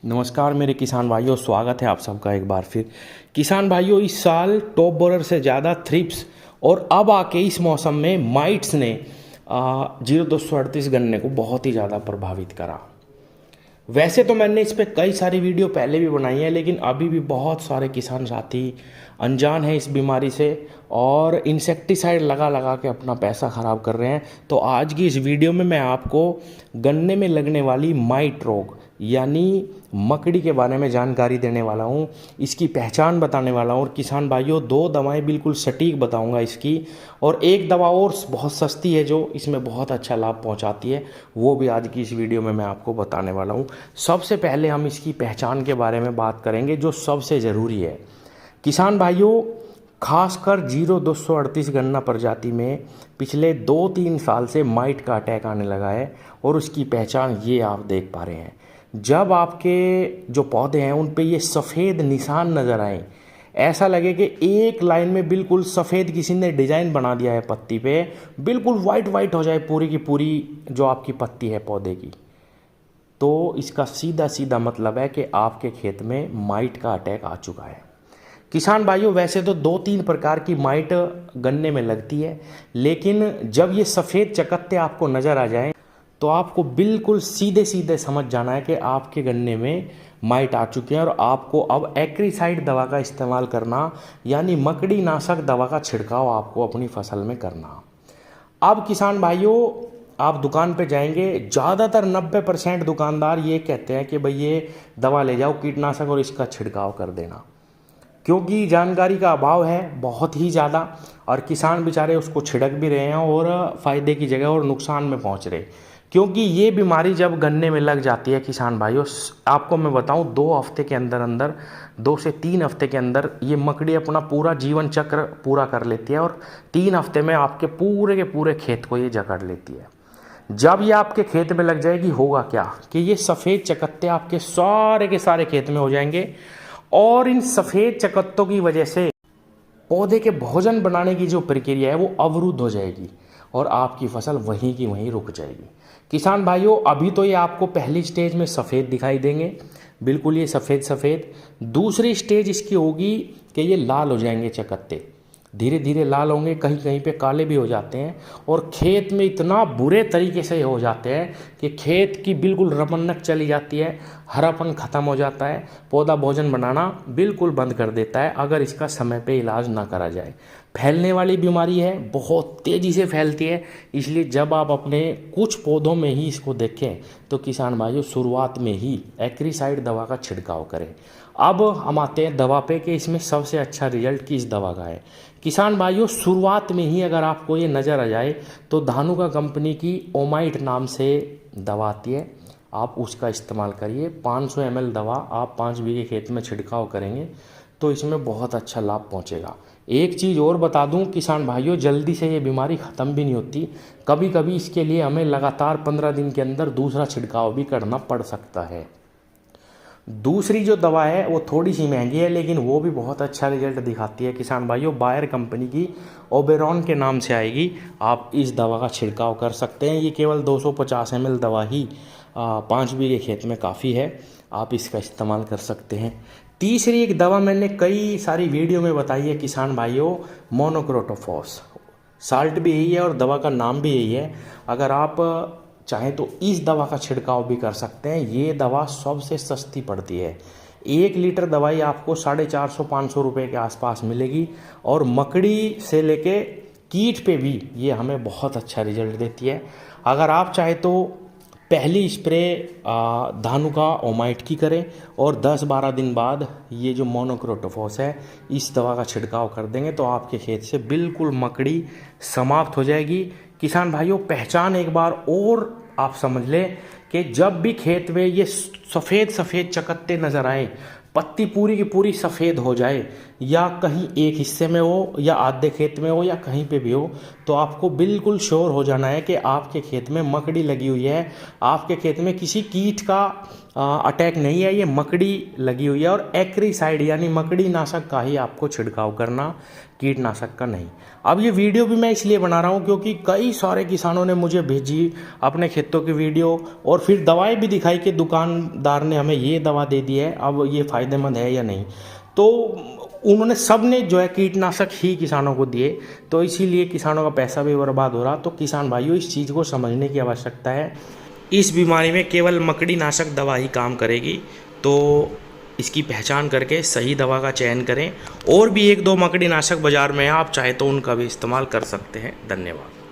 नमस्कार मेरे किसान भाइयों, स्वागत है आप सबका एक बार फिर। किसान भाइयों, इस साल टॉप बोरर से ज़्यादा थ्रिप्स और अब आके इस मौसम में माइट्स ने 0238 गन्ने को बहुत ही ज़्यादा प्रभावित करा। वैसे तो मैंने इस पर कई सारी वीडियो पहले भी बनाई है, लेकिन अभी भी बहुत सारे किसान साथी अनजान हैं इस बीमारी से और इंसेक्टिसाइड लगा लगा के अपना पैसा ख़राब कर रहे हैं। तो आज की इस वीडियो में मैं आपको गन्ने में लगने वाली माइट रोग यानी मकड़ी के बारे में जानकारी देने वाला हूँ, इसकी पहचान बताने वाला हूँ। और किसान भाइयों, 2 दवाएं बिल्कुल सटीक बताऊँगा इसकी, और एक दवा और बहुत सस्ती है जो इसमें बहुत अच्छा लाभ पहुँचाती है, वो भी आज की इस वीडियो में मैं आपको बताने वाला हूँ। सबसे पहले हम इसकी पहचान के बारे में बात करेंगे जो सबसे ज़रूरी है। किसान भाइयों, खासकर 0238 गन्ना प्रजाति में पिछले 2-3 साल से माइट का अटैक आने लगा है और उसकी पहचान ये आप देख पा रहे हैं। जब आपके जो पौधे हैं उन पे ये सफ़ेद निशान नज़र आए, ऐसा लगे कि एक लाइन में बिल्कुल सफ़ेद किसी ने डिज़ाइन बना दिया है पत्ती पे, बिल्कुल वाइट वाइट हो जाए पूरी की पूरी जो आपकी पत्ती है पौधे की, तो इसका सीधा सीधा मतलब है कि आपके खेत में माइट का अटैक आ चुका है। किसान भाइयों, वैसे तो 2-3 प्रकार की माइट गन्ने में लगती है, लेकिन जब ये सफ़ेद चकत्ते आपको नज़र आ जाएं तो आपको बिल्कुल सीधे सीधे समझ जाना है कि आपके गन्ने में माइट आ चुके हैं और आपको अब एक्रीसाइड दवा का इस्तेमाल करना यानी मकड़ी नाशक दवा का छिड़काव आपको अपनी फसल में करना। अब किसान भाइयों, आप दुकान पे जाएंगे, ज़्यादातर 90% दुकानदार ये कहते हैं कि भाई ये दवा ले जाओ कीटनाशक और इसका छिड़काव कर देना, क्योंकि जानकारी का अभाव है बहुत ही ज़्यादा और किसान बेचारे उसको छिड़क भी रहे हैं और फ़ायदे की जगह और नुकसान में पहुंच रहे। क्योंकि ये बीमारी जब गन्ने में लग जाती है किसान भाइयों, आपको मैं बताऊं 2 हफ्ते के अंदर अंदर 2 से 3 हफ्ते के अंदर ये मकड़ी अपना पूरा जीवन चक्र पूरा कर लेती है और 3 हफ्ते में आपके पूरे के पूरे खेत को ये जकड़ लेती है। जब ये आपके खेत में लग जाएगी, होगा क्या कि ये सफ़ेद चकत्ते आपके सारे के सारे खेत में हो जाएंगे और इन सफ़ेद चकत्तों की वजह से पौधे के भोजन बनाने की जो प्रक्रिया है वो अवरुद्ध हो जाएगी और आपकी फसल वहीं की वहीं रुक जाएगी। किसान भाइयों, अभी तो ये आपको पहली स्टेज में सफ़ेद दिखाई देंगे, बिल्कुल ये सफ़ेद सफ़ेद। दूसरी स्टेज इसकी होगी कि ये लाल हो जाएंगे चकत्ते, धीरे धीरे लाल होंगे, कहीं कहीं पे काले भी हो जाते हैं और खेत में इतना बुरे तरीके से हो जाते हैं कि खेत की बिल्कुल रमन्नक चली जाती है, हरापन ख़त्म हो जाता है, पौधा भोजन बनाना बिल्कुल बंद कर देता है अगर इसका समय पे इलाज ना करा जाए। फैलने वाली बीमारी है, बहुत तेज़ी से फैलती है, इसलिए जब आप अपने कुछ पौधों में ही इसको देखें तो किसान भाइयों शुरुआत में ही एक्रीसाइड दवा का छिड़काव करें। अब हम आते हैं दवा पे कि इसमें सबसे अच्छा रिजल्ट किस दवा का है। किसान भाइयों, शुरुआत में ही अगर आपको ये नज़र आ जाए तो धानुका कंपनी की ओमाइट नाम से दवा आती है, आप उसका इस्तेमाल करिए। 500 ml दवा आप 5 बीघे खेत में छिड़काव करेंगे तो इसमें बहुत अच्छा लाभ पहुंचेगा। एक चीज़ और बता दूं किसान भाइयों, जल्दी से ये बीमारी ख़त्म भी नहीं होती, कभी कभी इसके लिए हमें लगातार 15 दिन के अंदर दूसरा छिड़काव भी करना पड़ सकता है। दूसरी जो दवा है वो थोड़ी सी महंगी है, लेकिन वो भी बहुत अच्छा रिजल्ट दिखाती है किसान भाइयों। बायर कंपनी की ओबेरॉन के नाम से आएगी, आप इस दवा का छिड़काव कर सकते हैं। ये केवल 250 ml दवा ही 5 बीघे खेत में काफ़ी है, आप इसका इस्तेमाल कर सकते हैं। तीसरी एक दवा मैंने कई सारी वीडियो में बताई है किसान भाइयों, मोनोक्रोटोफॉस। साल्ट भी यही है और दवा का नाम भी यही है। अगर आप चाहें तो इस दवा का छिड़काव भी कर सकते हैं। ये दवा सबसे सस्ती पड़ती है, 1 लीटर दवाई आपको 450-500 रुपये के आसपास मिलेगी और मकड़ी से लेके कीट पे भी ये हमें बहुत अच्छा रिजल्ट देती है। अगर आप चाहें तो पहली स्प्रे धानुका ओमाइट की करें और 10-12 दिन बाद ये जो मोनोक्रोटोफॉस है इस दवा का छिड़काव कर देंगे तो आपके खेत से बिल्कुल मकड़ी समाप्त हो जाएगी। किसान भाइयों, पहचान एक बार और आप समझ लें कि जब भी खेत में ये सफ़ेद सफ़ेद चकत्ते नज़र आए, पत्ती पूरी की पूरी सफ़ेद हो जाए, या कहीं एक हिस्से में हो या आधे खेत में हो या कहीं पे भी हो, तो आपको बिल्कुल श्योर हो जाना है कि आपके खेत में मकड़ी लगी हुई है, आपके खेत में किसी कीट का अटैक नहीं है, ये मकड़ी लगी हुई है। और एक्रीसाइड यानी मकड़ी नाशक का ही आपको छिड़काव करना, कीटनाशक का नहीं। अब ये वीडियो भी मैं इसलिए बना रहा हूँ क्योंकि कई सारे किसानों ने मुझे भेजी अपने खेतों की वीडियो, और फिर दवाएं भी दिखाई कि दुकानदार ने हमें ये दवा दे दी है, अब ये फ़ायदेमंद है या नहीं। तो उन्होंने सब ने जो है कीटनाशक ही किसानों को दिए, तो इसीलिए किसानों का पैसा भी बर्बाद हो रहा। तो किसान भाइयों, इस चीज़ को समझने की आवश्यकता है। इस बीमारी में केवल मकड़ी नाशक दवा ही काम करेगी, तो इसकी पहचान करके सही दवा का चयन करें। और भी एक दो मकड़ी नाशक बाज़ार में है, आप चाहे तो उनका भी इस्तेमाल कर सकते हैं। धन्यवाद।